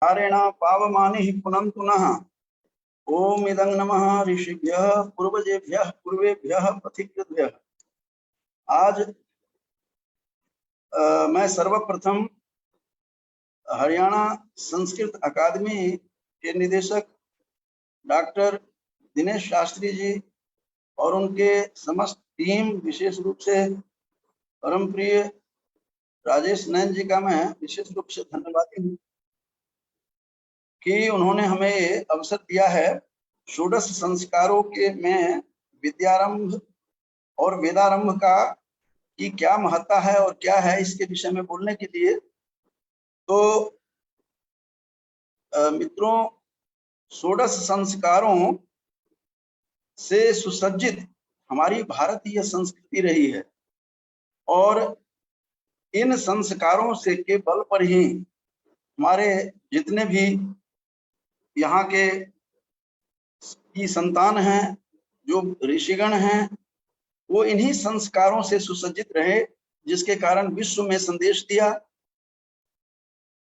हारेण पावमानि पुनन्तु नः। ओम इदं नमः ऋषिभ्यः पूर्वजेभ्यः पूर्वेभ्यः पथिकृभ्यः। आज मैं सर्वप्रथम हरियाणा संस्कृत अकादमी के निदेशक डॉक्टर दिनेश शास्त्री जी और उनके समस्त टीम, विशेष रूप से परम प्रिय राजेश नैन जी का मैं विशेष रूप से धन्यवादी हूँ कि उन्होंने हमें ये अवसर दिया है षोडश संस्कारों के में विद्यारंभ और वेदारंभ का की क्या महत्ता है और क्या है इसके विषय में बोलने के लिए। तो मित्रों, षोडश संस्कारों से सुसज्जित हमारी भारतीय संस्कृति रही है और इन संस्कारों से के बल पर ही हमारे जितने भी यहाँ के की संतान हैं, जो ऋषिगण हैं, वो इन्हीं संस्कारों से सुसज्जित रहे, जिसके कारण विश्व में संदेश दिया।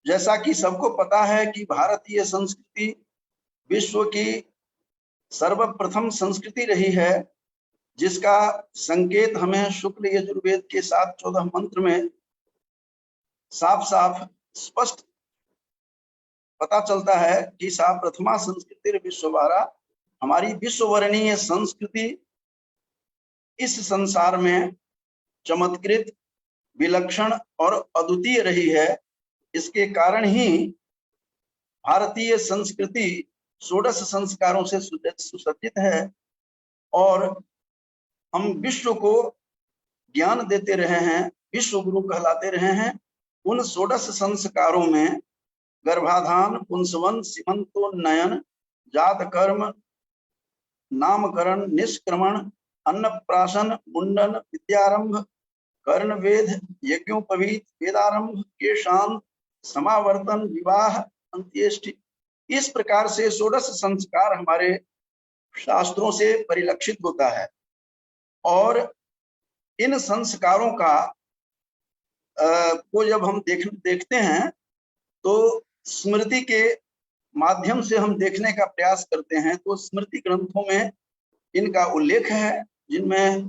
जैसा कि सबको पता है कि भारतीय संस्कृति विश्व की सर्वप्रथम संस्कृति रही है, जिसका संकेत हमें शुक्ल यजुर्वेद के 7-14 मंत्र में साफ साफ स्पष्ट पता चलता है कि सा प्रथमा संस्कृति विश्ववारा। हमारी विश्ववर्णीय संस्कृति इस संसार में चमत्कृत, विलक्षण और अद्वितीय रही है। इसके कारण ही भारतीय संस्कृति षोडश संस्कारों से सुसज्जित है और हम विश्व को ज्ञान देते रहे हैं, विश्व गुरु कहलाते रहे हैं। उन षोडश संस्कारों में गर्भाधान, पुंसवन, सीमंतोन्नयन, जात कर्म, नामकरण, निष्क्रमण, अन्नप्राशन, मुंडन, विद्यारंभ, कर्ण वेद, यज्ञोपवीत, वेदारंभ, केशांत, समावर्तन, विवाह, अंत्येष्टि, इस प्रकार से षोडश संस्कार हमारे शास्त्रों से परिलक्षित होता है। और इन संस्कारों का को जब हम देखते हैं तो स्मृति के माध्यम से हम देखने का प्रयास करते हैं, तो स्मृति ग्रंथों में इनका उल्लेख है, जिनमें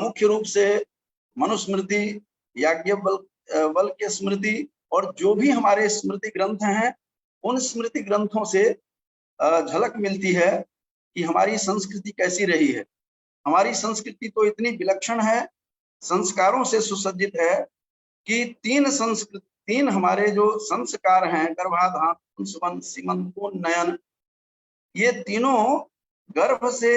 मुख्य रूप से मनुस्मृति, याज्ञवल्क्य स्मृति और जो भी हमारे स्मृति ग्रंथ हैं, उन स्मृति ग्रंथों से झलक मिलती है कि हमारी संस्कृति कैसी रही है। हमारी संस्कृति तो इतनी विलक्षण है, संस्कारों से सुसज्जित है कि तीन हमारे जो संस्कार हैं, गर्भाधान, पुंसवन, सीमंतोन्नयन, ये तीनों गर्भ से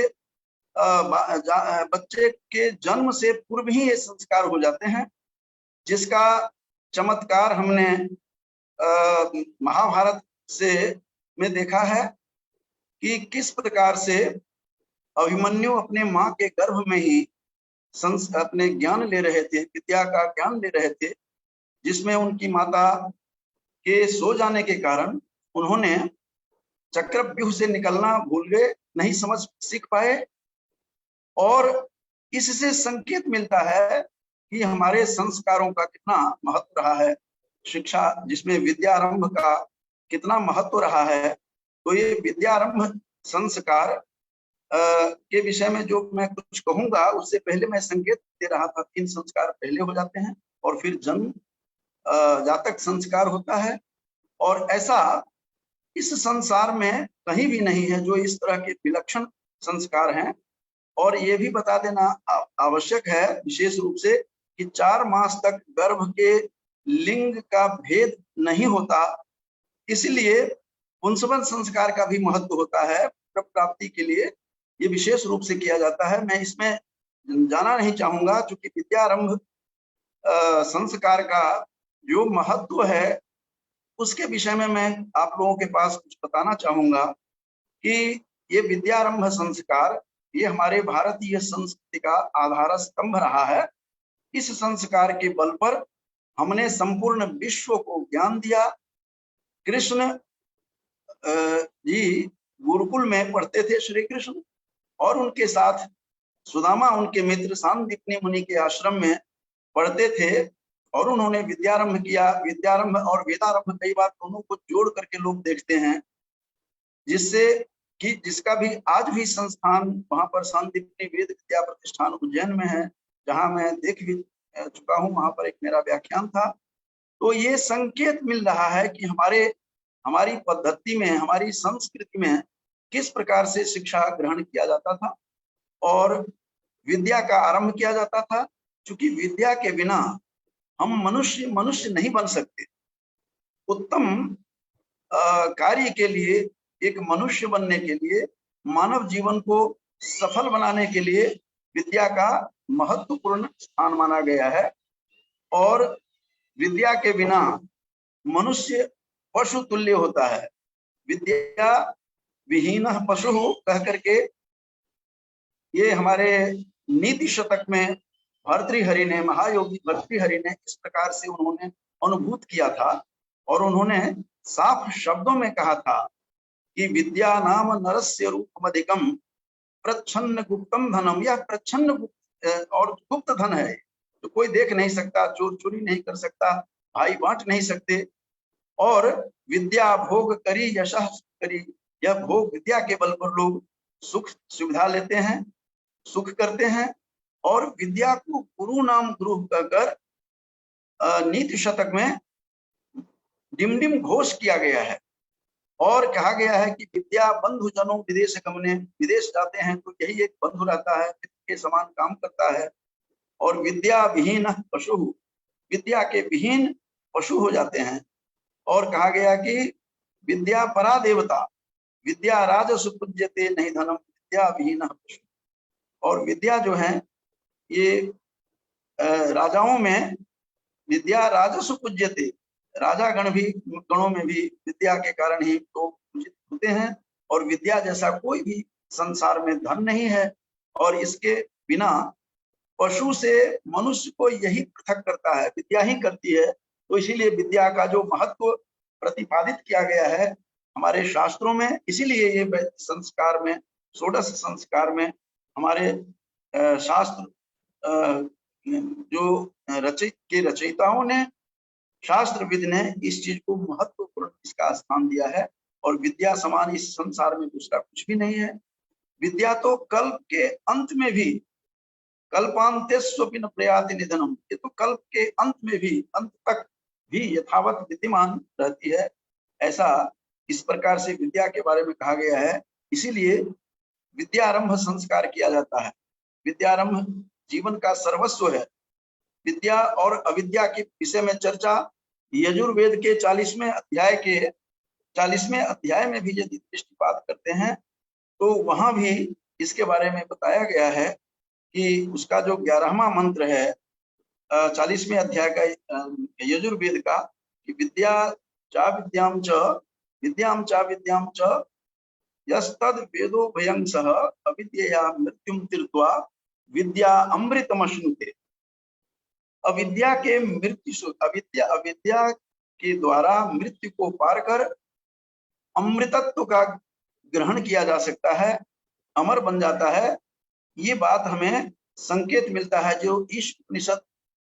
बच्चे के जन्म से पूर्व ही ये संस्कार हो जाते हैं, जिसका चमत्कार हमने महाभारत से में देखा है कि किस प्रकार से अभिमन्यु अपने माँ के गर्भ में ही अपने ज्ञान ले रहे थे, विद्या का ज्ञान ले रहे थे, जिसमें उनकी माता के सो जाने के कारण उन्होंने चक्रव्यूह से निकलना भूल गए, नहीं समझ सीख पाए। और इससे संकेत मिलता है कि हमारे संस्कारों का कितना महत्व रहा है, शिक्षा जिसमें विद्यारंभ का कितना महत्व रहा है। तो ये विद्यारंभ संस्कार के विषय में जो मैं कुछ कहूंगा, उससे पहले मैं संकेत दे रहा था, 3 संस्कार पहले हो जाते हैं और फिर जन्म जातक संस्कार होता है। और ऐसा इस संसार में कहीं भी नहीं है जो इस तरह के विलक्षण संस्कार हैं। और ये भी बता देना आवश्यक है विशेष रूप से कि 4 मास तक गर्भ के लिंग का भेद नहीं होता, इसलिए पुंसवन संस्कार का भी महत्व होता है प्राप्ति के लिए, ये विशेष रूप से किया जाता है। मैं इसमें जाना नहीं चाहूंगा, क्योंकि विद्यारंभ संस्कार का जो महत्व है उसके विषय में मैं आप लोगों के पास कुछ बताना चाहूंगा कि ये विद्यारंभ संस्कार ये हमारे भारतीय संस्कृति का आधार स्तंभ रहा है। इस संस्कार के बल पर हमने संपूर्ण विश्व को ज्ञान दिया। कृष्ण जी गुरुकुल में पढ़ते थे, श्री कृष्ण, और उनके साथ सुदामा उनके मित्र सांदीपनी मुनि के आश्रम में पढ़ते थे। और उन्होंने विद्यारंभ किया। विद्यारंभ और वेदारंभ कई बार दोनों को जोड़ करके लोग देखते हैं, जिससे कि जिसका भी आज भी संस्थान वहां पर शांतिपुनी वेद विद्या प्रतिष्ठान उज्जैन में है, जहां मैं देख भी चुका हूं, वहां पर एक मेरा व्याख्यान था। तो ये संकेत मिल रहा है कि हमारी पद्धति में, हमारी संस्कृति में किस प्रकार से शिक्षा ग्रहण किया जाता था और विद्या का आरंभ किया जाता था। क्योंकि विद्या के बिना हम मनुष्य नहीं बन सकते। उत्तम कार्य के लिए, एक मनुष्य बनने के लिए, मानव जीवन को सफल बनाने के लिए विद्या का महत्वपूर्ण स्थान माना गया है। और विद्या के बिना मनुष्य पशु तुल्य होता है। विद्या विहीन पशु कह करके ये हमारे नीति शतक में भर्तृहरि ने, महायोगी भर्तृहरि ने इस प्रकार से उन्होंने अनुभूत किया था। और उन्होंने साफ शब्दों में कहा था कि विद्या नाम नरस्य रूपम अधिकम प्रच्छन्न गुप्तम धनम। यह प्रच्छन्न और गुप्त धन है, तो कोई देख नहीं सकता, चोर चोरी नहीं कर सकता, भाई बांट नहीं सकते। और विद्या भोग करी यशः करी, यह भोग विद्या के बल पर लोग सुख सुविधा लेते हैं, सुख करते हैं। और विद्या को गुरु नाम गुरु कहकर नीति शतक में डिमडिम घोष किया गया है। और कहा गया है कि विद्या बंधु जनों विदेश गमने, विदेश जाते हैं तो यही एक बंधु रहता है, के समान काम करता है। और विद्या विहीन पशु, विद्या के विहीन पशु हो जाते हैं। और कहा गया कि विद्या परा देवता, विद्या राजसु पूज्यते नहीं धनम, विद्या विहीन पशु। और विद्या जो है ये राजाओं में विद्या राजसु पूज्यते, राजा गणों में भी विद्या के कारण ही तो पूजित होते हैं। और विद्या जैसा कोई भी संसार में धन नहीं है। और इसके बिना पशु से मनुष्य को यही पृथक करता है, विद्या ही करती है। तो इसीलिए विद्या का जो महत्व प्रतिपादित किया गया है हमारे शास्त्रों में, इसीलिए ये संस्कार में, षोडश संस्कार में हमारे शास्त्र जो रचयिताओं ने, शास्त्रविद ने इस चीज को महत्वपूर्ण इसका स्थान दिया है। और विद्या समान इस संसार में दूसरा कुछ भी नहीं है। विद्या तो कल्प के अंत में भी, कल्पांतेष्वपि न प्रयाति निधनम, ये तो कल्प के अंत में भी, अंत तक भी यथावत विद्यमान रहती है। ऐसा इस प्रकार से विद्या के बारे में कहा गया है। इसीलिए विद्यारंभ संस्कार किया जाता है। विद्यारंभ जीवन का सर्वस्व है। विद्या और अविद्या के विषय में चर्चा यजुर्वेद के 40वें अध्याय में भी यदि दृष्टिपात करते हैं तो वहां भी इसके बारे में बताया गया है कि उसका जो 11वां मंत्र है 40वें अध्याय का यजुर्वेद का, कि विद्या चा विद्याम च यस्तद वेदो भयं सह अविद्यया मृत्युम तीर्त्वा विद्या अमृतमश्नुते। अविद्या के द्वारा मृत्यु को पार कर अमृतत्व का ग्रहण किया जा सकता है, अमर बन जाता है। ये बात हमें संकेत मिलता है जो ईश उपनिषद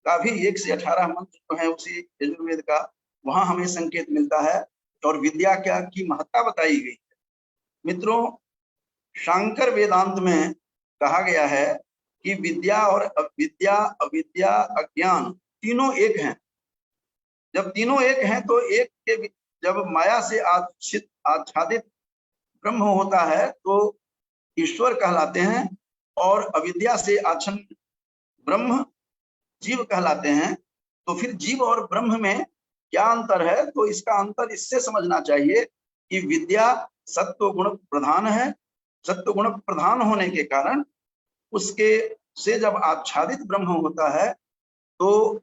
का भी 1 से 18 मंत्र जो है उसी यजुर्वेद का, वहां हमें संकेत मिलता है और विद्या क्या की महत्ता बताई गई है। मित्रों, शांकर वेदांत में कहा गया है कि विद्या और अविद्या, अविद्या अज्ञान तीनों एक हैं। जब तीनों एक हैं तो एक के जब माया से आच्छादित ब्रह्म होता है तो ईश्वर कहलाते हैं, और अविद्या से आच्छन्न ब्रह्म जीव कहलाते हैं। तो फिर जीव और ब्रह्म में क्या अंतर है? तो इसका अंतर इससे समझना चाहिए कि विद्या सत्व गुण प्रधान है। सत्व गुण प्रधान होने के कारण उसके से जब आच्छादित ब्रह्म होता है तो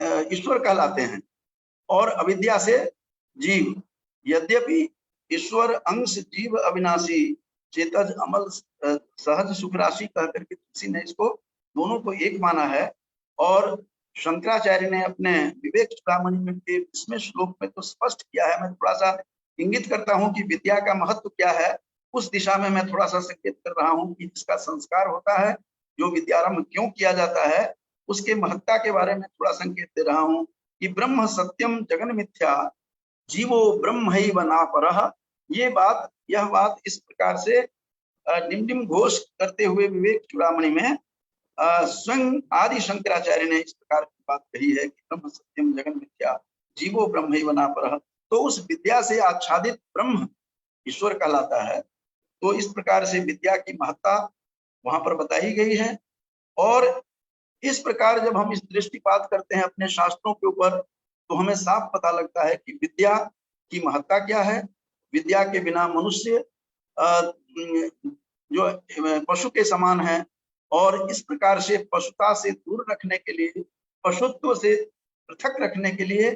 ईश्वर कहलाते हैं, और अविद्या से जीव। यद्यपि ईश्वर अंश जीव अविनाशी चेतज अमल सहज सुख राशि कहकर के किसी ने इसको दोनों को एक माना है। और शंकराचार्य ने अपने विवेक चूड़ामणि में के 20वें श्लोक में तो स्पष्ट किया है। मैं थोड़ा सा इंगित करता हूं कि विद्या का महत्व क्या है, उस दिशा में मैं थोड़ा सा संकेत कर रहा हूं कि इसका संस्कार होता है, जो विद्यारंभ क्यों किया जाता है उसके महत्ता के बारे में थोड़ा संकेत दे रहा हूं कि ब्रह्म सत्यम जगन मिथ्या जीवो ब्रह्मैव नापरः। यह बात इस प्रकार से डिमडिम घोष करते हुए विवेक चूड़ामणि में स्वयं आदि शंकराचार्य ने इस प्रकार की बात कही है कि ब्रह्म सत्यम जगन मिथ्या जीवो ब्रह्मैव नापरः। तो उस विद्या से आच्छादित ब्रह्म ईश्वर कहलाता है। तो इस प्रकार से विद्या की महत्ता वहां पर बताई गई है। और इस प्रकार जब हम इस दृष्टिपात करते हैं अपने शास्त्रों के ऊपर तो हमें साफ पता लगता है कि विद्या की महत्ता क्या है। विद्या के बिना मनुष्य जो पशु के समान है, और इस प्रकार से पशुता से दूर रखने के लिए, पशुत्व से पृथक रखने के लिए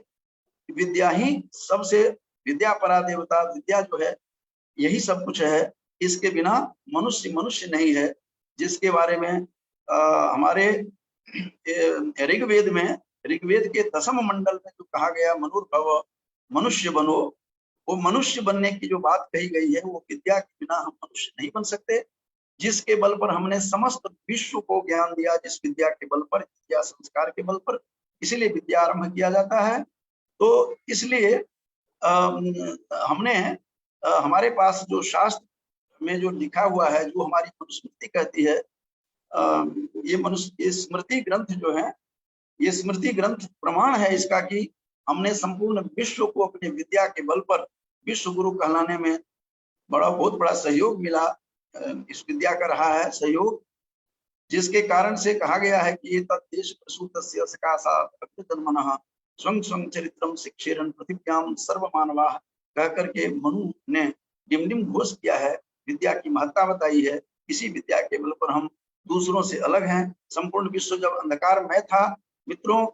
विद्या ही सबसे, विद्या परा देवता, विद्या जो है यही सब कुछ है। इसके बिना मनुष्य मनुष्य नहीं है, जिसके बारे में हमारे ऋग्वेद के 10वें मंडल में जो कहा गया मनुर्भव, मनुष्य बनो, वो मनुष्य बनने की जो बात कही गई है वो विद्या के बिना हम मनुष्य नहीं बन सकते, जिसके बल पर हमने समस्त विश्व को ज्ञान दिया, जिस विद्या के बल पर, विद्या संस्कार के बल पर, इसीलिए विद्या आरंभ किया जाता है। तो इसलिए हमने हमारे पास जो शास्त्र में जो लिखा हुआ है, जो हमारी मनुस्मृति कहती है, ये स्मृति ग्रंथ जो है, ये स्मृति ग्रंथ प्रमाण है इसका कि हमने संपूर्ण विश्व को अपने विद्या के बल पर विश्व गुरु कहलाने में बहुत बड़ा सहयोग मिला। इस विद्या का रहा है सहयोग, जिसके कारण से कहा गया है कि ये तद्देश प्रसूतस्य सकाशा भक्तजन्मनः स्वं स्वं चरित्रम शिक्षेरन पृथिव्याम सर्वमानवा, कह करके मनु ने डिमडिम घोष किया है, विद्या की महत्ता बताई है। इसी विद्या के बल पर हम दूसरों से अलग हैं। संपूर्ण विश्व जब अंधकार में था मित्रों,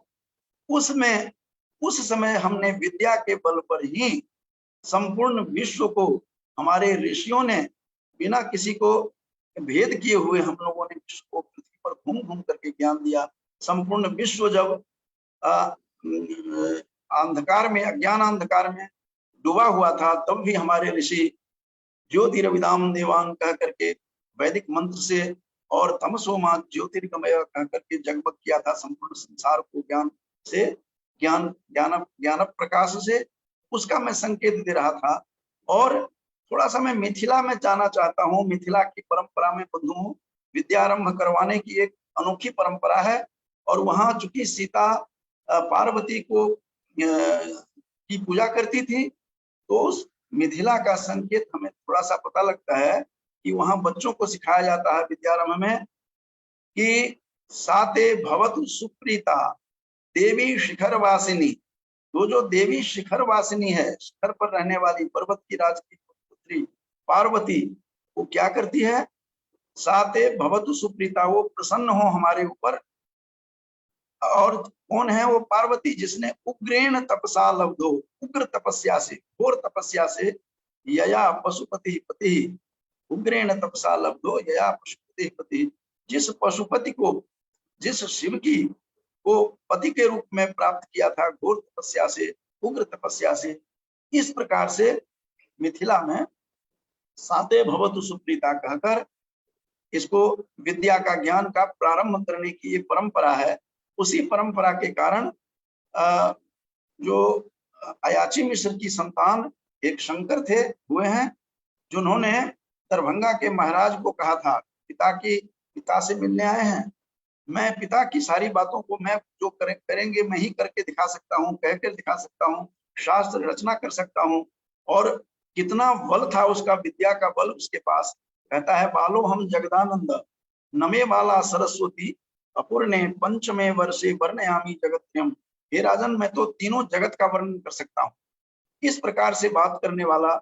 उस समय हमने विद्या के बल पर ही संपूर्ण विश्व को, हमारे ऋषियों ने बिना किसी को भेद किए हुए हम लोगों ने विश्व को पृथ्वी पर घूम घूम करके ज्ञान दिया। संपूर्ण विश्व जब अंधकार में, अज्ञान अंधकार में डूबा हुआ था, तब भी हमारे ऋषि ज्योतिरविदाम देवांग कह करके वैदिक मंत्र से और तमसोमा ज्योतिर्गमय कह करके जगमग किया था संपूर्ण संसार को ज्ञान से, ज्ञान प्रकाश से। उसका मैं संकेत दे रहा था। और थोड़ा सा मैं मिथिला में जाना चाहता हूँ। मिथिला की परंपरा में बंधुओं, विद्यारंभ करवाने की एक अनोखी परंपरा है। और वहां चूंकि सीता पार्वती को की पूजा करती थी, तो उस मिथिला का संकेत हमें थोड़ा सा पता लगता है कि वहां बच्चों को सिखाया जाता है विद्यारंभ में कि साते भवतु सुप्रीता देवी शिखर वासिनी। तो जो देवी शिखर वासिनी है, शिखर पर रहने वाली पर्वत की राज की पुत्री पार्वती, वो क्या करती है, साते भवतु सुप्रीता, वो प्रसन्न हो हमारे ऊपर। और कौन है वो पार्वती, जिसने उग्रेण तपसा लब्धो, उग्र तपस्या से, घोर तपस्या से, यया पशुपति पति, उग्रेण तपसा लब्धो यया पशुपति पति, जिस पशुपति को, जिस शिव की को पति के रूप में प्राप्त किया था घोर तपस्या से, उग्र तपस्या से। इस प्रकार से मिथिला में साते भवतु सुप्रीता कहकर इसको विद्या का, ज्ञान का प्रारंभ करने की ये परंपरा है। उसी परंपरा के कारण जो अयाची मिश्र की संतान एक शंकर थे हुए हैं, जिन्होंने दरभंगा के महाराज को कहा था, पिता से मिलने आए हैं, मैं पिता की सारी बातों को मैं जो करेंगे मैं ही करके दिखा सकता हूँ, कहकर दिखा सकता हूँ, शास्त्र रचना कर सकता हूँ। और कितना बल था उसका, विद्या का बल उसके पास। कहता है, बालो हम जगदानंद नमे बाला सरस्वती अपूर्णे पंचमे वर्षे वर्णयामी जगत्यम। हे राजन, मैं तो तीनों जगत का वर्णन कर सकता हूँ। इस प्रकार से बात करने वाला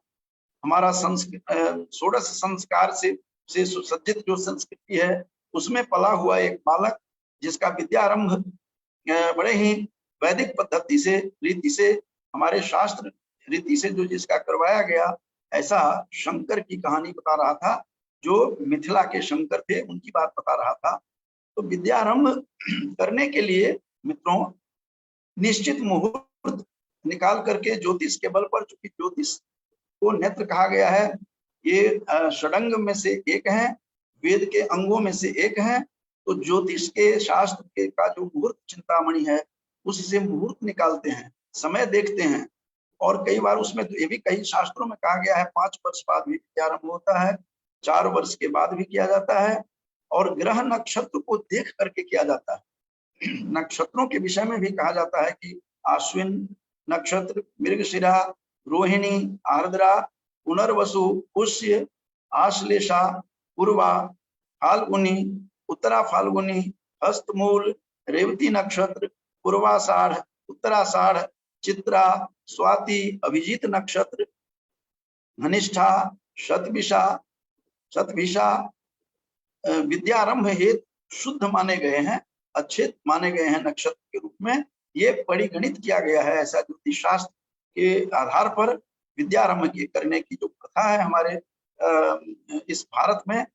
हमारा षोडश संस्कार से सुसज्जित जो संस्कृति है, उसमें पला हुआ एक बालक, जिसका विद्यारंभ बड़े ही वैदिक पद्धति से, रीति से, हमारे शास्त्र रीति से जो जिसका करवाया गया, ऐसा शंकर की कहानी बता रहा था। जो मिथिला के शंकर थे उनकी बात बता रहा था। तो विद्यारंभ करने के लिए मित्रों निश्चित मुहूर्त निकाल करके ज्योतिष के बल पर, चूंकि ज्योतिष को नेत्र कहा गया है, ये षडंग में से एक है, वेद के अंगों में से एक है। तो ज्योतिष के शास्त्र के का जो मुहूर्त चिंतामणि है उससे मुहूर्त निकालते हैं, समय देखते हैं। और कई बार उसमें तो ये भी कई शास्त्रों में कहा गया है 5 वर्ष बाद भी विद्यारंभ होता है, 4 वर्ष के बाद भी किया जाता है, और ग्रह नक्षत्र को देख करके किया जाता है। नक्षत्रों के विषय में भी कहा जाता है कि आश्विन नक्षत्र, मृगशिरा, रोहिणी, आर्द्रा, पुनर्वसु, पुष्य, आश्लेषा, पूर्वा, फाल्गुनी, उत्तरा फाल्गुनी, हस्तमूल, रेवती नक्षत्र, पूर्वाषाढ़, उत्तराषाढ़, चित्रा, स्वाति, अभिजीत नक्षत्र, धनिष्ठा, शतभिषा विद्यारंभ हेतु शुद्ध माने गए हैं, अच्छे माने गए हैं नक्षत्र के रूप में। ये परिगणित किया गया है ऐसा ज्योतिष शास्त्र के आधार पर विद्यारंभ के करने की जो प्रथा है हमारे इस भारत में,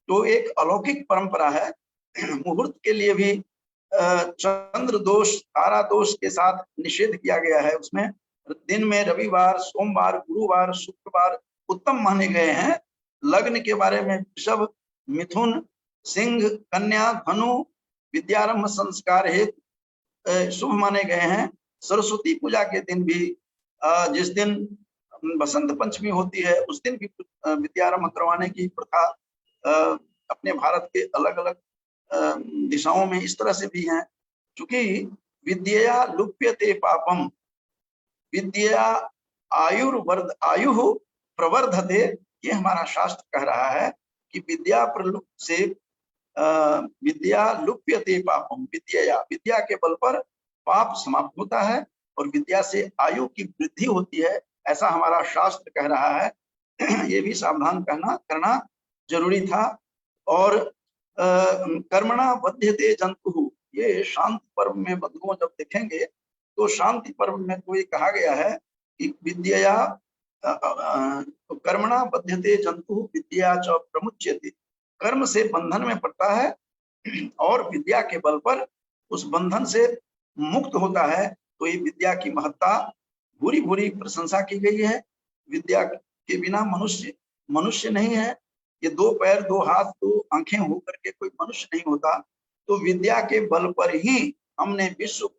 तो एक अलौकिक परंपरा है। मुहूर्त के लिए भी चंद्र दोष, तारा दोष के साथ निषेध किया गया है। उसमें दिन में रविवार, सोमवार, गुरुवार, शुक्रवार उत्तम माने गए हैं। लग्न के बारे में वृषभ, मिथुन, सिंह, कन्या, धनु विद्यारंभ संस्कार हेतु शुभ माने गए हैं। सरस्वती पूजा के दिन भी, जिस दिन बसंत पंचमी होती है उस दिन भी विद्यारंभ करवाने की प्रथा अपने भारत के अलग अलग दिशाओं में इस तरह से भी हैं। चूंकि विद्या लुप्यते पापम, विद्या आयु प्रवर्धते, ये हमारा शास्त्र कह रहा है कि विद्या लुप्यते पापम, विद्या के बल पर पाप समाप्त होता है और विद्या से आयु की वृद्धि होती है, ऐसा हमारा शास्त्र कह रहा है। ये भी सावधान करना जरूरी था। और कर्मणा बध्यते जंतु, ये शांति पर्व में बंधुओं जब देखेंगे तो शांति पर्व में तो ये कहा गया है कि विद्या कर्मणा बध्यते जंतु विद्या च प्रमुच्यते, कर्म से बंधन में पड़ता है और विद्या के बल पर उस बंधन से मुक्त होता है। तो ये विद्या की महत्ता भूरी भूरी प्रशंसा की गई है। विद्या के बिना मनुष्य नहीं है। ये 2 पैर, 2 हाथ, 2 आंखें होकर के कोई मनुष्य नहीं होता। तो विद्या के बल पर ही हमने विश्व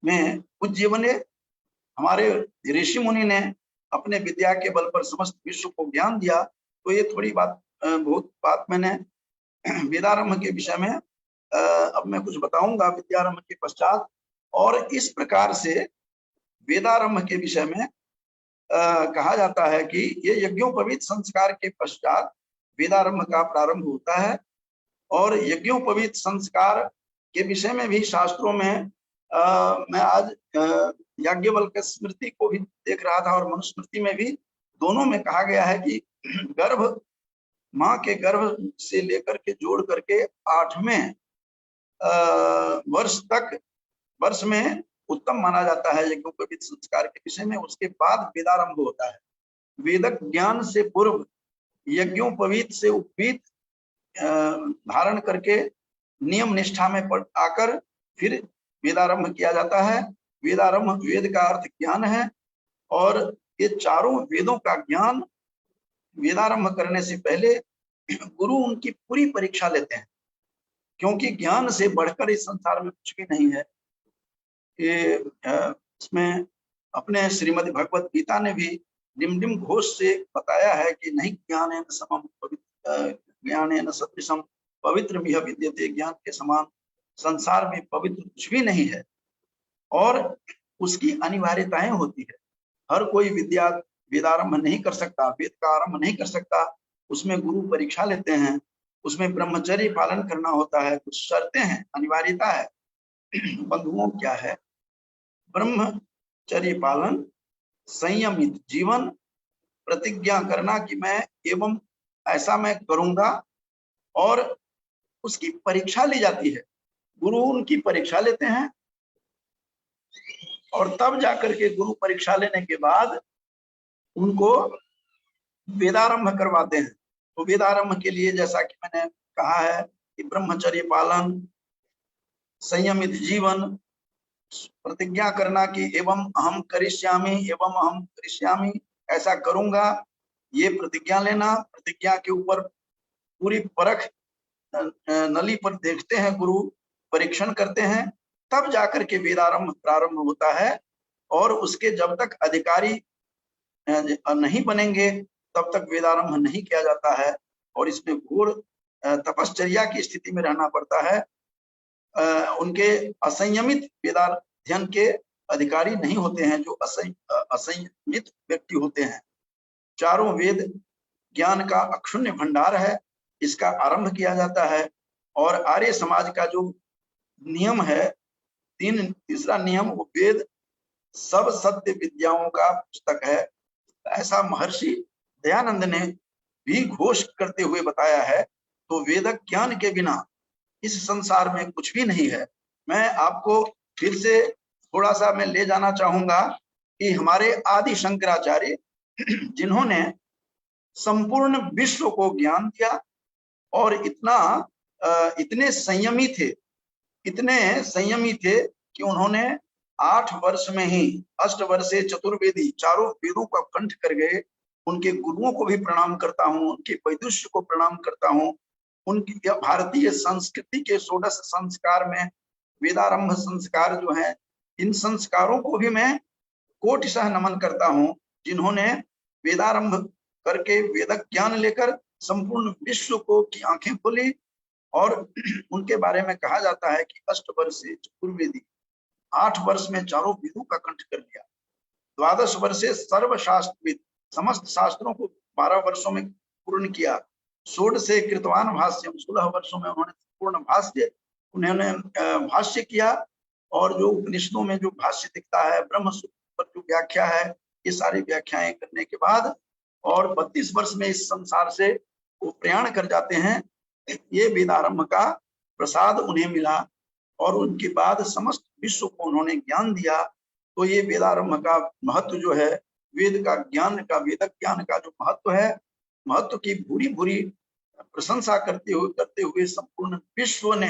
में उज्जीवने, हमारे ऋषि मुनि ने अपने विद्या के बल पर समस्त विश्व को ज्ञान दिया। तो ये थोड़ी बहुत बात मैंने वेदारंभ के विषय में अब मैं कुछ बताऊंगा विद्यारंभ के पश्चात। और इस प्रकार से वेदारंभ के विषय में कहा जाता है कि ये यज्ञोपवीत संस्कार के पश्चात वेदारंभ का प्रारंभ होता है। और यज्ञोपवीत संस्कार के विषय में भी शास्त्रों में मैं आज याज्ञवल्क्य स्मृति को भी देख रहा था और मनुस्मृति में भी, दोनों में कहा गया है कि गर्भ, माँ के गर्भ से लेकर के जोड़ करके 8वें वर्ष में उत्तम माना जाता है यज्ञोपवीत संस्कार के विषय में। उसके बाद वेदारंभ होता है। वेदक ज्ञान से पूर्व यज्ञोपवीत से उपवीत धारण करके नियम निष्ठा में आकर फिर वेदारंभ किया जाता है। वेदारंभ, वेद का अर्थ ज्ञान है और ये चारों वेदों का ज्ञान वेदारंभ करने से पहले गुरु उनकी पूरी परीक्षा लेते हैं, क्योंकि ज्ञान से बढ़कर इस संसार में कुछ भी नहीं है। ये इसमें अपने श्रीमद् भगवत गीता ने भी डिम घोष से बताया है कि नहीं ज्ञानेन समम ज्ञानेन सदृशम पवित्र मिह विद्यते, ज्ञान के समान संसार में पवित्र कुछ भी नहीं है और उसकी अनिवार्यताएं होती है। हर कोई वेदारंभ नहीं कर सकता, वेद का आरंभ नहीं कर सकता। उसमें गुरु परीक्षा लेते हैं, उसमें ब्रह्मचर्य पालन करना होता है, कुछ शर्तें हैं, अनिवार्यता है। बंधुओं क्या है? ब्रह्मचर्य पालन, संयमित जीवन, प्रतिज्ञा करना कि मैं एवं ऐसा मैं करूंगा, और उसकी परीक्षा ली जाती है। गुरु उनकी परीक्षा लेते हैं और तब जाकर के गुरु परीक्षा लेने के बाद उनको वेदारंभ करवाते हैं। तो वेदारंभ के लिए जैसा कि मैंने कहा है कि ब्रह्मचर्य पालन, संयमित जीवन, प्रतिज्ञा करना कि एवं अहम करिष्यामि, ऐसा करूंगा, ये प्रतिज्ञा लेना। प्रतिज्ञा के ऊपर पूरी परख नली पर देखते हैं, गुरु परीक्षण करते हैं, तब जाकर के वेदारंभ प्रारंभ होता है। और उसके जब तक अधिकारी नहीं बनेंगे तब तक वेदारंभ नहीं किया जाता है। और इसमें घोर तपश्चर्या की स्थिति में रहना पड़ता है। उनके असंयमित वेदाध्ययन के अधिकारी नहीं होते हैं, जो असंयमित व्यक्ति होते हैं। चारों वेद ज्ञान का अक्षुण्य भंडार है, इसका आरंभ किया जाता है। और आर्य समाज का जो नियम है, तीसरा नियम, वो वेद सब सत्य विद्याओं का पुस्तक है। ऐसा महर्षि दयानंद ने भी घोष करते हुए बताया है। तो वेद ज्ञान के बिना इस संसार में कुछ भी नहीं है। मैं आपको फिर से थोड़ा सा मैं ले जाना चाहूंगा कि हमारे आदि शंकराचार्य जिन्होंने संपूर्ण विश्व को ज्ञान दिया और इतने संयमी थे कि उन्होंने 8 वर्ष में ही अष्टवर्षे चतुर्वेदी चारों वेदों का कंठ कर गए। उनके गुरुओं को भी प्रणाम करता हूँ, उनके वैदुष्य को प्रणाम करता हूँ। उनकी भारतीय संस्कृति के 16 संस्कार में वेदारंभ संस्कार जो है, इन संस्कारों को भी मैं कोटिशः नमन करता हूँ, जिन्होंने वेदारंभ करके वेद ज्ञान लेकर संपूर्ण विश्व को की आंखें खोली। और उनके बारे में कहा जाता है कि अष्टवर्षे चतुर्वेदी, 8 वर्ष में चारों वेदों का कंठ कर लिया। 12 वर्षे सर्वशास्त्रविद, समस्त शास्त्रों को 12 वर्षों में पूर्ण किया। 16 कृतवान भाष्यम, 16 वर्षों में उन्होंने पूर्ण भाष्य उन्होंने भाष्य किया। और जो उपनिषदों में जो भाष्य दिखता है, ब्रह्म सूत्र पर जो व्याख्या है, ये सारी व्याख्याएं करने के बाद और 32 वर्ष में इस संसार से वो प्रयाण कर जाते हैं। ये वेदारंभ का प्रसाद उन्हें मिला और उनके बाद समस्त विश्व को उन्होंने ज्ञान दिया। तो ये वेदारंभ का महत्व जो है, वेद ज्ञान का जो महत्व है, महत्व की भूरी भूरी प्रशंसा करते हुए संपूर्ण विश्व ने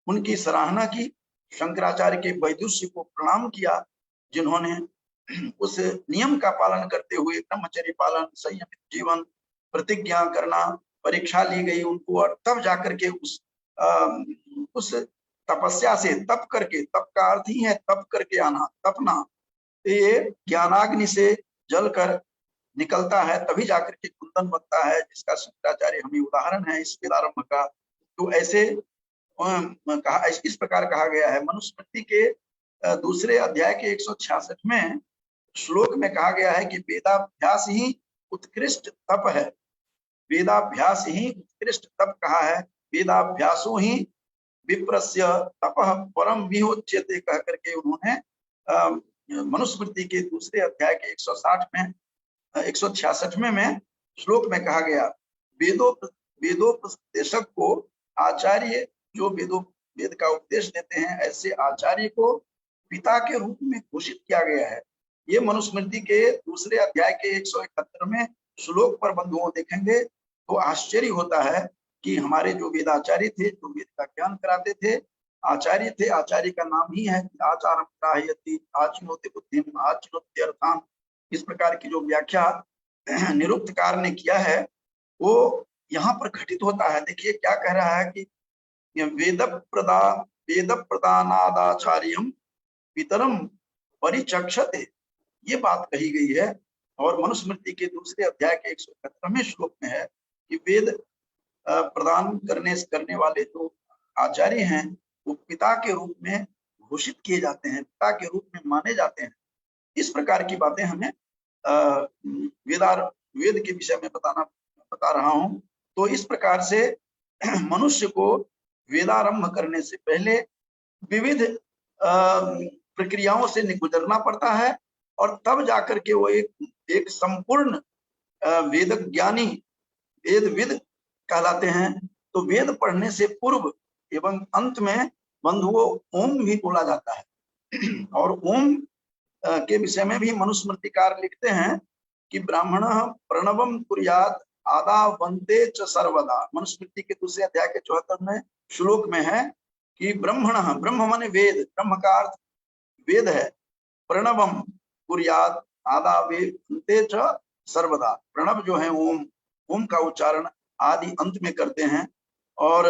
उनकी सराहना की। शंकराचार्य के वैदुष्य को प्रणाम किया, जिन्होंने उस नियम का पालन करते हुए ब्रह्मचर्य पालन, संयमित जीवन, प्रतिज्ञा करना, परीक्षा ली गई उनको, और तब जाकर के उस तपस्या से तप करके, तप का अर्थ ही है तप करके आना, तपना, ये ज्ञानाग्नि से जलकर निकलता है, तभी जाकर के कुंदन बनता है, जिसका शंकराचार्य हमें उदाहरण है इस वेदारंभ का। तो ऐसे इस प्रकार कहा गया है। मनुस्मृति के दूसरे अध्याय के 166वें श्लोक में कहा गया है कि वेदाभ्यास ही उत्कृष्ट तप है। वेदाभ्यास ही उत्कृष्ट तप कहा है। वेदाभ्यासो ही विप्रस्य तपः परम विहोच्यते कह करके उन्होंने मनुस्मृति के दूसरे अध्याय के 166वें में श्लोक में कहा गया। वेदोपदेशक को, आचार्य जो वेद का उपदेश देते हैं, ऐसे आचार्य को पिता के रूप में घोषित किया गया है। ये मनुस्मृति के दूसरे अध्याय के 171वें श्लोक पर बंधुओं देखेंगे तो आश्चर्य होता है कि हमारे जो वेदाचार्य थे, जो वेद का ज्ञान कराते थे, आचार्य थे, आचार्य का नाम ही है आचारम प्राहयति आचिनोति बुद्धिम आचिनोति अर्थान। इस प्रकार की जो व्याख्या निरुक्तकार ने किया है वो यहाँ पर घटित होता है। देखिए क्या कह रहा है कि वेद प्रदानादाचार्यम पितरम परिचक्षते, ये बात कही गई है। और मनुस्मृति के दूसरे अध्याय के 171वें श्लोक में है कि वेद प्रदान करने वाले जो आचार्य हैं वो पिता के रूप में घोषित किए जाते हैं, पिता के रूप में माने जाते हैं। इस प्रकार की बातें हमें वेद के विषय में बता रहा हूं। तो इस प्रकार से मनुष्य को वेदारंभ करने से पहले विविध प्रक्रियाओं से गुजरना पड़ता है और तब जाकर के वो एक संपूर्ण वेद ज्ञानी, वेदविद कहलाते हैं। तो वेद पढ़ने से पूर्व एवं अंत में बंधुओं ओम भी बोला जाता है। और ओम के विषय में भी मनुस्मृतिकार लिखते हैं कि ब्राह्मण प्रणवम कुर्यात् आदावन्ते च सर्वदा। मनुस्मृति के दूसरे अध्याय के 74वें श्लोक में है कि ब्रह्म माने वेद, ब्रह्म का अर्थ वेद है। प्रणवम कुर्यात् आदावन्ते च सर्वदा, प्रणव जो है ओम, ओम का उच्चारण आदि अंत में करते हैं और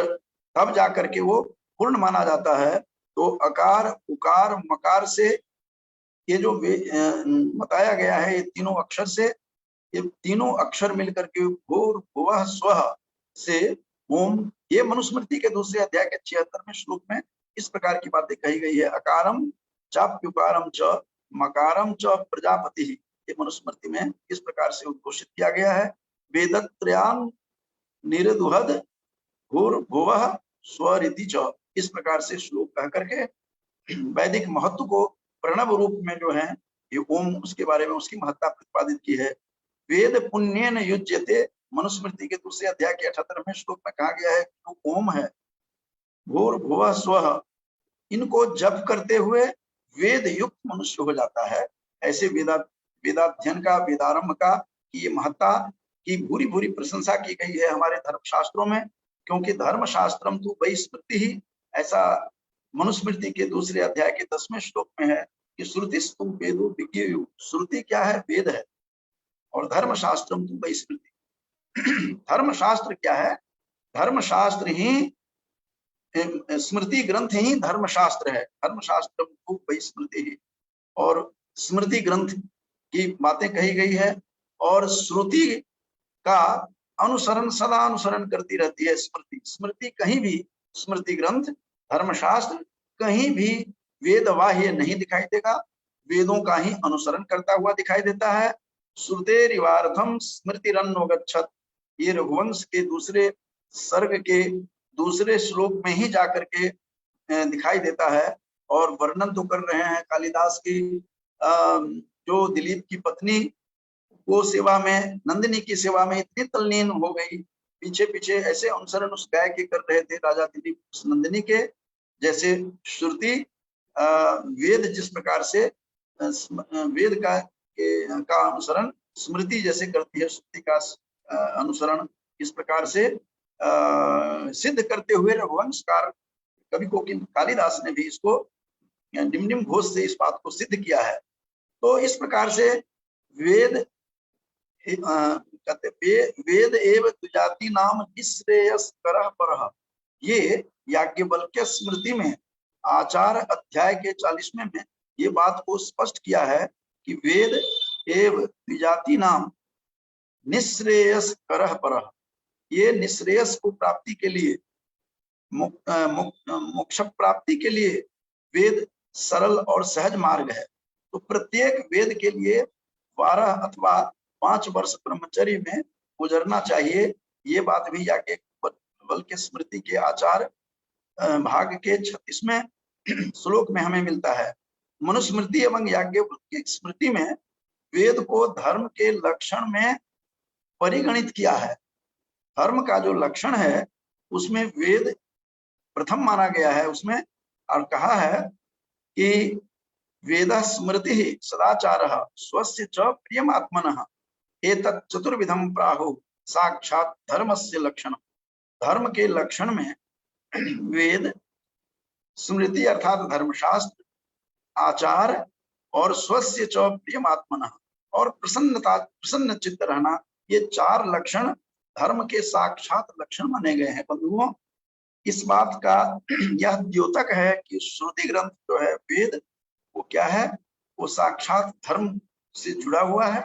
तब जाकर के वो पूर्ण माना जाता है। तो अकार उकार मकार से ये जो बताया गया है, ये तीनों अक्षर से, ये तीनों अक्षर मिलकर के भूर भुवः स्वः से ओम, ये मनुस्मृति के दूसरे अध्याय के 76वें श्लोक में इस प्रकार की बातें कही गई है। अकारम चाप्युकारम च मकारम च प्रजापति, ये मनुस्मृति में इस प्रकार से उद्घोषित किया गया है। वेदत्रयान निरदुहद भूर भुवः स्वरिति च, इस प्रकार से श्लोक कह करके वैदिक महत्व को प्रणव रूप में जो है ये ओम, उसके बारे में उसकी महत्ता प्रतिपादित की है। वेद पुण्येन युज्यते, मनुस्मृति के दूसरे अध्याय के 78वें श्लोक में कहा गया है कि जो ओम है, भूर भुवः स्वः, इनको जप करते हुए वेद युक्त मनुष्य हो जाता है। ऐसे वेदाध्ययन का, वेदारंभ का की ये महत्ता की भूरी भूरी प्रशंसा की गई है हमारे धर्मशास्त्रों में, क्योंकि धर्मशास्त्रम तो वही स्मृति ही, ऐसा मनुस्मृति के दूसरे अध्याय के 10वें श्लोक में है कि श्रुतिस्तु वेदो विज्ञेयु, श्रुति क्या है? वेद है। और धर्मशास्त्रम तो वही स्मृति। धर्मशास्त्र क्या है? धर्मशास्त्र ही, स्मृति ग्रंथ ही धर्मशास्त्र है। धर्मशास्त्रम तो वही स्मृति ही, और स्मृति ग्रंथ की बातें कही गई है, और श्रुति का अनुसरण सदा अनुसरण करती रहती है स्मृति। स्मृति कहीं भी, स्मृति ग्रंथ धर्मशास्त्र कहीं भी वेदवाह्य नहीं दिखाई देगा, वेदों का ही अनुसरण करता हुआ दिखाई देता है। श्रुतेरिवार्थम स्मृतिरन्नोगच्छत्, ये रघुवंश के दूसरे सर्ग के दूसरे श्लोक में ही जाकर के दिखाई देता है। और वर्णन तो कर रहे हैं कालिदास की, जो दिलीप की पत्नी वो सेवा में, नंदिनी की सेवा में इतनी तल्लीन हो गई, पीछे पीछे ऐसे अनुसरण उस गाय के कर रहे थे राजा दिलीप उस नंदिनी के, जैसे श्रुति वेद जिस प्रकार से वेद का अनुसरण स्मृति जैसे करती है, श्रुति का अनुसरण इस प्रकार से सिद्ध करते हुए रघुवंशकार कवि को कालिदास ने भी इसको निम्न घोष से इस बात को सिद्ध किया है। तो इस प्रकार से वेद वेद एव द्विजाति नाम निःश्रेयस्करः परः, ये याज्ञवल्क्य स्मृति में आचार अध्याय के 40वें में ये बात को स्पष्ट किया है कि वेद एव द्विजाति नाम निःश्रेयस्करः परः, ये निःश्रेयस को प्राप्ति के लिए, मोक्ष प्राप्ति के लिए वेद सरल और सहज मार्ग है। तो प्रत्येक वेद के लिए 12 अथवा 5 वर्ष ब्रह्मचर्य में गुजरना चाहिए। ये बात भी याज्ञवल्क्य स्मृति के आचार भाग के 36वें श्लोक में हमें मिलता है। मनुस्मृति एवं याज्ञवल्क्य स्मृति में वेद को धर्म के लक्षण में परिगणित किया है। धर्म का जो लक्षण है उसमें वेद प्रथम माना गया है उसमें, और कहा है कि वेद स्मृति सदाचारः स्वस्य च प्रियमात्मनः एतत् चतुर्विधम प्राहु साक्षात धर्मस्य लक्षण। धर्म के लक्षण में वेद, स्मृति अर्थात धर्मशास्त्र, आचार और स्वस्य च प्रियमात्मनः और प्रसन्न चित्त रहना, ये 4 लक्षण धर्म के साक्षात लक्षण माने गए हैं। बंधुओं, इस बात का यह द्योतक है कि श्रुति ग्रंथ जो है वेद, वो क्या है? वो साक्षात धर्म से जुड़ा हुआ है,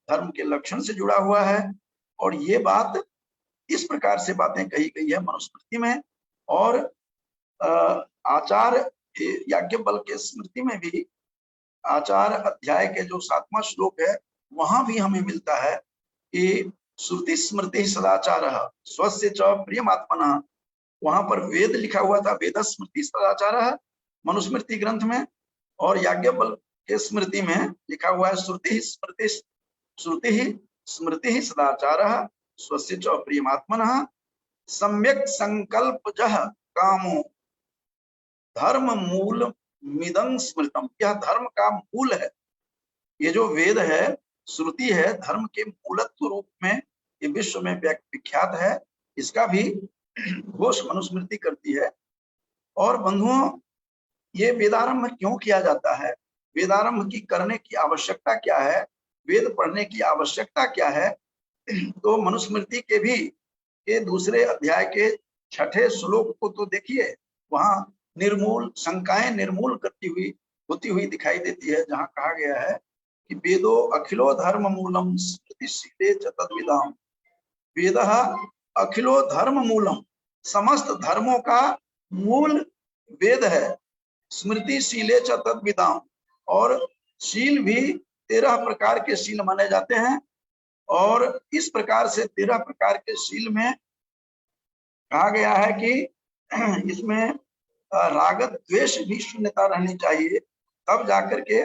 धर्म के लक्षण से जुड़ा हुआ है। और ये बात इस प्रकार से बातें कही गई है मनुस्मृति में, और आचार याज्ञवल्क्य स्मृति में भी आचार अध्याय के जो 7वां श्लोक है वहां भी हमें मिलता है कि श्रुति स्मृति सदाचारः स्वस्य च प्रियमात्मनः, वहां पर वेद लिखा हुआ था, वेद स्मृति सदाचारः मनुस्मृति ग्रंथ में, और याज्ञवल्क्य स्मृति में लिखा हुआ है श्रुति स्मृति सदाचारः स्वस्य च प्रियमात्मनः सम्यक संकल्पजः कामो धर्म मूल मिदं स्मृतम। यह धर्म का मूल है। ये जो वेद है, श्रुति है, धर्म के मूलत्व रूप में ये विश्व में विख्यात है। इसका भी घोष मनुस्मृति करती है। और बंधुओं, ये वेदारंभ क्यों किया जाता है? वेदारंभ की करने की आवश्यकता क्या है? वेद पढ़ने की आवश्यकता क्या है? तो मनुस्मृति के भी के दूसरे अध्याय के छठे श्लोक को तो देखिए, वहां निर्मूल शंकाएं निर्मूल करती हुई होती हुई दिखाई देती है, जहां कहा गया है कि वेदो अखिलो धर्म मूलम स्मृतिशीले च तद्विदाम। वेद अखिलो धर्म मूलम, समस्त धर्मों का मूल वेद है। स्मृतिशीले च तद्विदाम, और शील भी 13 प्रकार के शील माने जाते हैं। और इस प्रकार से 13 प्रकार के शील में कहा गया है कि इसमें राग द्वेष भी शून्यता रहनी चाहिए, तब जाकर के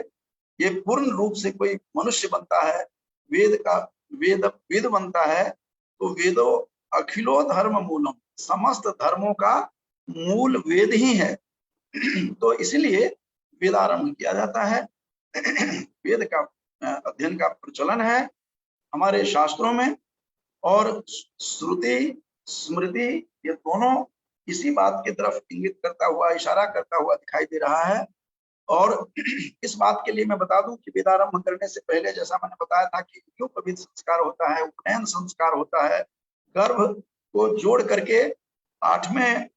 ये पूर्ण रूप से कोई मनुष्य बनता है, वेद का वेद बनता है। तो वेदो अखिलो धर्म मूलम, समस्त धर्मों का मूल वेद ही है। तो इसलिए वेदारंभ किया जाता है। वेद का अध्ययन का प्रचलन है हमारे शास्त्रों में, और श्रुति स्मृति ये दोनों इसी बात की तरफ इंगित करता हुआ, इशारा करता हुआ दिखाई दे रहा है। और इस बात के लिए मैं बता दूं कि वेदारंभ करने से पहले, जैसा मैंने बताया था कि यज्ञोपवीत संस्कार होता है, उपनयन संस्कार होता है, गर्भ को जोड़ करके 8वें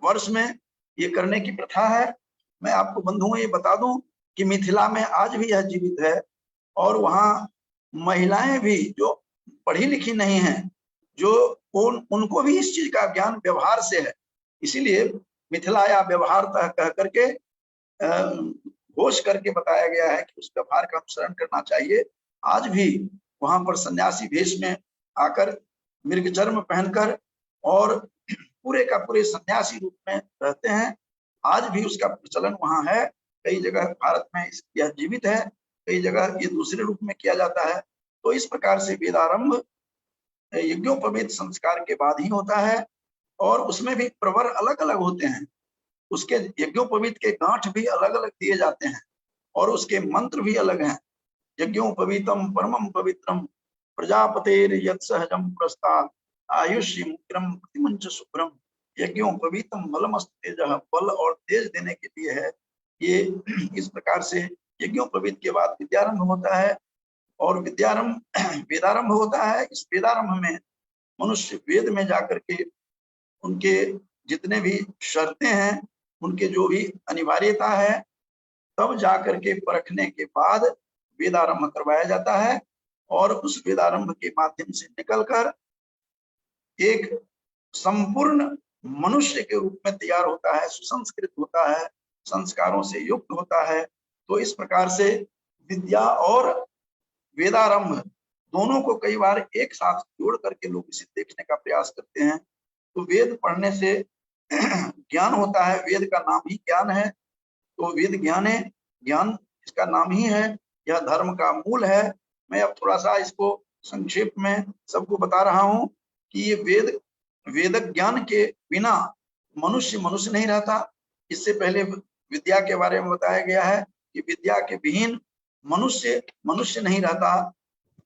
वर्ष में ये करने की प्रथा है। मैं आपको बंधुओं ये बता दूं कि मिथिला में आज भी यह जीवित है, और वहाँ महिलाएं भी जो पढ़ी लिखी नहीं है, जो उनको भी इस चीज का ज्ञान व्यवहार से है। इसीलिए मिथिला या व्यवहार कह करके घोष करके बताया गया है कि उस व्यवहार का अनुसरण करना चाहिए। आज भी वहां पर सन्यासी वेश में आकर मृगचर्म पहनकर और पूरे का पूरे सन्यासी रूप में रहते हैं। आज भी उसका प्रचलन वहां है। कई जगह भारत में यह जीवित है, कई जगह ये दूसरे रूप में किया जाता है। तो इस प्रकार से वेदारंभ यज्ञोपवीत संस्कार के बाद ही होता है, और उसमें भी प्रवर अलग अलग होते हैं। उसके यज्ञोपवीत के गांठ भी अलग अलग दिए जाते हैं, और उसके मंत्र भी अलग हैं। यज्ञोपवीतम परमम पवित्रम प्रजापतेर यत् सहजम प्रस्ताद आयुष्यम उग्रम प्रतिमंच शुभ्रम। यज्ञोपवीतम बलमस्त तेजः, बल और तेज देने के लिए है। ये इस प्रकार से यज्ञोपवीत के बाद विद्यारंभ होता है, और विद्यारंभ वेदारंभ होता है। इस वेदारंभ में मनुष्य वेद में जाकर के उनके जितने भी शर्तें हैं, उनके जो भी अनिवार्यता है, तब जाकर के परखने के बाद वेदारंभ करवाया जाता है। और उस वेदारंभ के माध्यम से निकलकर एक संपूर्ण मनुष्य के रूप में तैयार होता है, सुसंस्कृत होता है, संस्कारों से युक्त होता है। तो इस प्रकार से विद्या और वेदारंभ दोनों को कई बार एक साथ जोड़ करके लोग इसे देखने का प्रयास करते हैं। तो वेद पढ़ने से ज्ञान होता है, वेद का नाम ही ज्ञान है। तो वेद ज्ञान है, ज्ञान इसका नाम ही है, यह धर्म का मूल है। मैं अब थोड़ा सा इसको संक्षेप में सबको बता रहा हूं कि ये वेद ज्ञान के बिना मनुष्य मनुष्य नहीं रहता। इससे पहले विद्या के बारे में बताया गया है कि विद्या के विहीन मनुष्य मनुष्य नहीं रहता,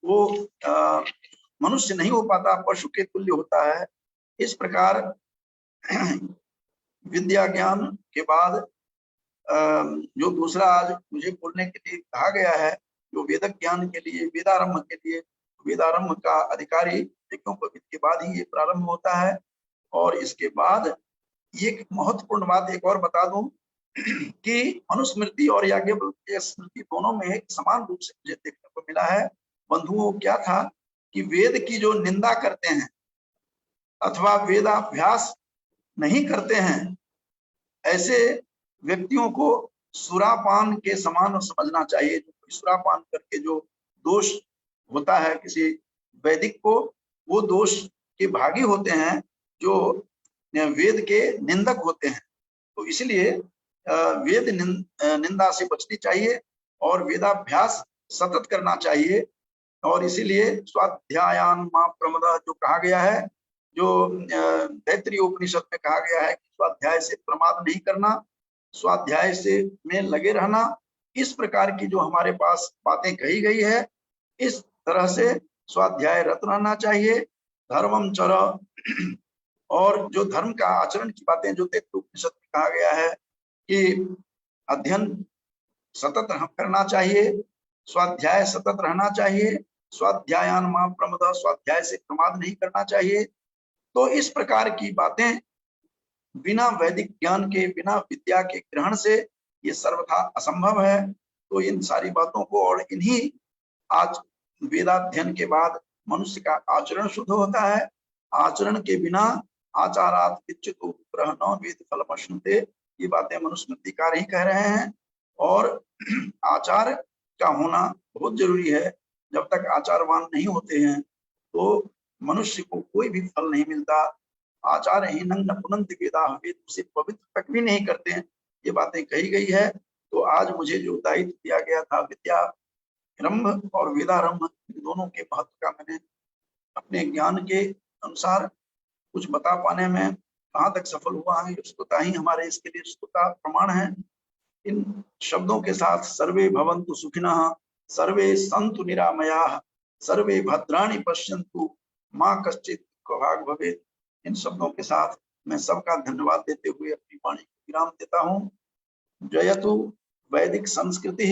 वो मनुष्य नहीं हो पाता, पशु के तुल्य होता है। इस प्रकार विद्या ज्ञान के बाद जो दूसरा आज मुझे बोलने के लिए कहा गया है, जो वेदक ज्ञान के लिए, वेदारंभ के लिए, वेदारंभ का अधिकारी यज्ञोपवीत के बाद ही ये प्रारंभ होता है। और इसके बाद एक महत्वपूर्ण बात एक और बता दूं कि मनुस्मृति और याज्ञवल्क्य स्मृति दोनों में एक समान रूप से मुझे देखने को मिला है। बंधुओं, क्या था कि वेद की जो निंदा करते हैं अथवा वेदाभ्यास नहीं करते हैं, ऐसे व्यक्तियों को सुरापान के समान समझना चाहिए। जो सुरापान करके जो दोष होता है किसी वैदिक को, वो दोष के भागी होते हैं जो वेद के निंदक होते हैं। तो इसलिए वेद निंदा से बचनी चाहिए और वेदाभ्यास सतत करना चाहिए। और इसीलिए स्वाध्यायान मा प्रमदः जो कहा गया है, जो तैत्तिरीय उपनिषद में कहा गया है कि स्वाध्याय से प्रमाद नहीं करना, स्वाध्याय से में लगे रहना। इस प्रकार की जो हमारे पास बातें कही गई है, इस तरह से स्वाध्याय रत रहना चाहिए। धर्मम चर, और जो धर्म का आचरण की बातें जो तैत्तिरीय उपनिषद में कहा गया है कि अध्ययन सतत करना चाहिए, स्वाध्याय सतत रहना चाहिए, स्वाध्यायान मा प्रमदः, स्वाध्याय से प्रमाद नहीं करना चाहिए। तो इस प्रकार की बातें बिना वैदिक ज्ञान के, बिना विद्या के ग्रहण से ये सर्वथा असंभव है। तो इन सारी बातों को, और इन्हीं आज वेदाध्ययन के बाद मनुष्य का आचरण शुद्ध होता है। आचरण के बिना आचारात इच्युतो ब्रह्मणो वेद फलमश्नुते, ये बातें मनुस्मृतिकार ही कह रहे हैं। और आचार का होना बहुत जरूरी है। जब तक आचारवान नहीं होते हैं तो मनुष्य को कोई भी फल नहीं मिलता। आचार ही न पुनंत वेदा, वेद उसे पवित्र तक भी नहीं करते हैं, ये बातें कही गई है। तो आज मुझे जो दायित्व दिया गया था विद्यारंभ और वेदारंभ, दोनों के महत्व का मैंने अपने ज्ञान के अनुसार कुछ बता पाने में कहाँ तक सफल हुआ है, स्तुता ही हमारे इसके लिए स्तुता प्रमाण है। इन शब्दों के साथ सर्वे भवन्तु सुखिनः, सर्वे सन्तु निरामयाः, सर्वे भद्राणि पश्यन्तु मां कश्चित् दुःखभाग् भवेत्, इन शब्दों के साथ मैं सबका धन्यवाद देते हुए अपनी वाणी को विराम देता हूँ। जयतु वैदिक संस्कृति।